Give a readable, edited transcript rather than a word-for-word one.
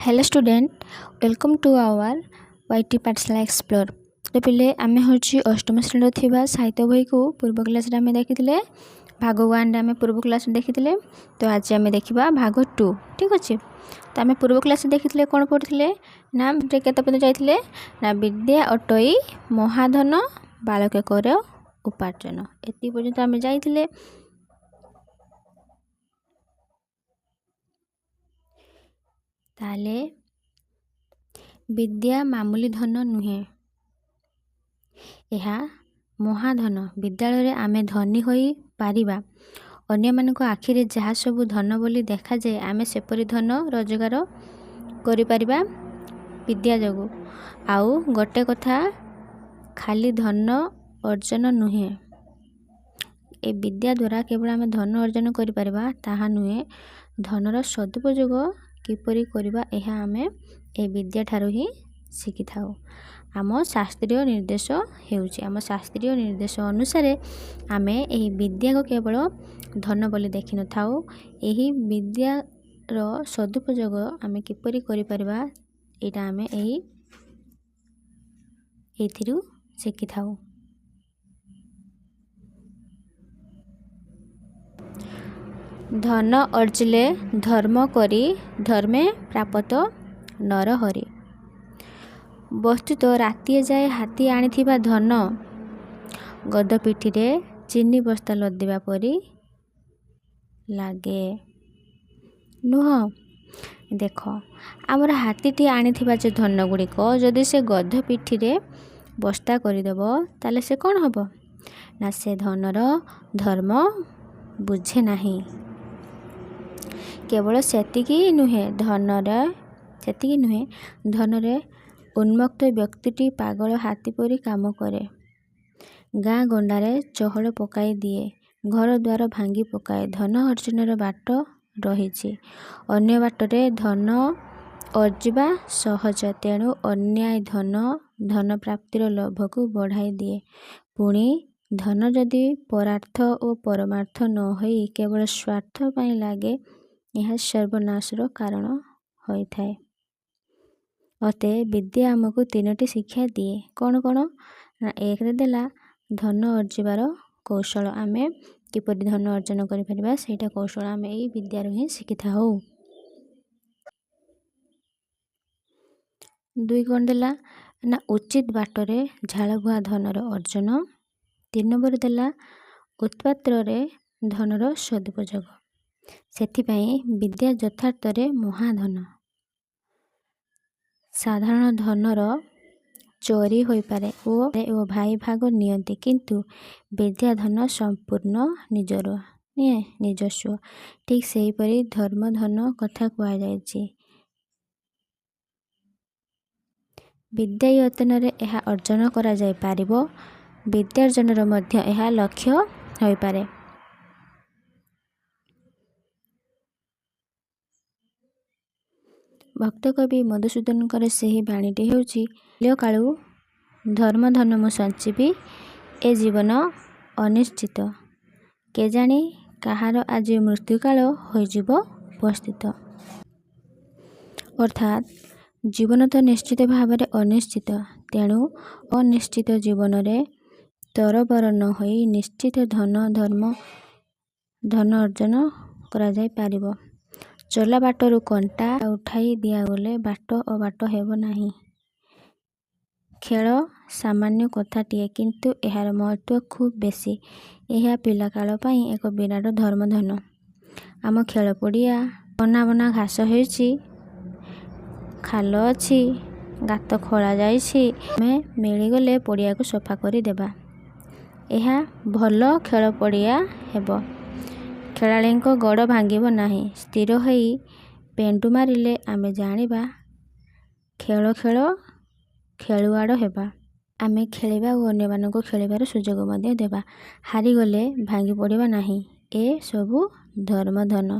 Hello student welcome to our YT Pathshala explore. तो पिले आम हूँ अष्टम श्रेणी थी साहित्य बही को पूर्व क्लास आम देखी भाग 1 आम पूर्व क्लास देखी। तो आज आम देखा भाग 2। ठीक अच्छे। तो आम पूर्व क्लास देखी कौन पढ़ते ना केत पर्यटन जाइए ना विद्या अटई महाधन बालके कर उपार्जन एति पर्यंत आम जाइए। ताले विद्या मामूली धन नुहे, यह महाधन। विद्यालय रे आमे धनी होई पारिबा। अन्य मानको आखिरे जहाँ सबु धन बोली देखा जाए आमे सेपरी धन रोजगार करि पारिबा विद्या जगु। आउ गोटे कथा खाली धन अर्जन नुहे, ए विद्या द्वारा केवल आमे धन अर्जन करि पारिबा ताहा नुहे, धनर सदुपयोग किपरि करिबा एहा आमे ए विद्या ठारू ही शिखि थाउ। आम शास्त्रीय निर्देश हेउची, आम शास्त्रीय निर्देश अनुसार आमे एही विद्या को केवल धन बोली देखि न थाउ, एही विद्यार सदुपयोग आमे किपरि करि पारिबा एटा आमे एथिरु शिखि थाउ। धन अर्जिले धर्म करी धर्मे प्राप्त नरहरि। वस्तुत रातिए जाए हाथी आनिथिबा धन गद पिठिरे चीनी बस्ता लदिबा परी लागे नुह। देख आमर हाथीटी आनिथिबा जे धन गुड़िक जदि से गध पिठिरे बस्ता करदेव ताले से कौन हब ना से धनर धर्म बुझे नाही। केवल सेतिकी नुहे धनरे उन्मक्त व्यक्तिटी पागल हाथी परी काम करे। गाँ गंडारे चहल पकाई दिए, घर द्वार भांगी पकाए। धन अर्जनर बाट रही, अन्य बाटरे धन अर्जिबा सहज, तेणु अन्याय धन प्राप्तिर लोभ को बढ़ाई दिए। पुणी धन जदि परार्थ और परमार्थ न होई केवल स्वार्थ पाई लागे, यह सर्वनाशर कारण होई थाए। अते विद्या आमको 3टी शिक्षा दिए। कौन कौन ना एक रे देला धन अर्जिबार कौशल, आमे किपरि धन अर्जन करि परिबा सेटा कौशल आमे एई विद्या रो ही शिखि थाउ। 2 कौन देला ना उचित बाटरे झालबुआ धनर अर्जन। 3 नंबर देला उत्पात्र रे धनर सदुपयोग। सेथिपाई विद्या यथार्थरे महाधन। साधारण धनर चोरी होई पारे ओ भाई भाग नियंती, किंतु विद्या धन संपूर्ण निजस्व। ठीक सेही परी धर्म धन कथा कुआ जायछि। विद्या यतन रे एहा अर्जन करा जाय पारिबो, विद्यार्जनर मध्य एहा लक्ष्य होई पारे। भक्त कवि मधुसूदन से बाणीटी हेउछि, कालू धर्म धन मु संचीबी ए जीवन अनिश्चित, केजाणी काहार आज मृत्यु काल होइजिब उपस्थित। अर्थात जीवन तो निश्चित भाव अनिश्चित, तेणु अनिश्चित जीवन रे तरबर न होई निश्चित धन अर्जन करा जाय पारिबो। चला बाटरू कंटा उठाई दिया गले बाट अबाट हेब नाही। खेल सामान्य कथाटिए, किंतु एहार महत्व खूब बेसी। यह पिला काल पाई एक विराट धर्म धन। आम खेल पड़िया बना बना घास होइछि, खाल अछि, गात खोला जाइछि, आमे मिलिगले पड़िया को सफा करि देबा। यह भल खेल पड़िया हेब। खेलाड़ीक गड़ भांगिब नाही। स्थिर होई पेंटु मारिले आमे जानिबा खेल खेलुआड़ हेबा। आमे खेलिबा और अन्य मानको खेलिबार सुजोग मध्ये देबा। हारी गले भांगी पड़िबा नाही। ए सबु धर्म धन।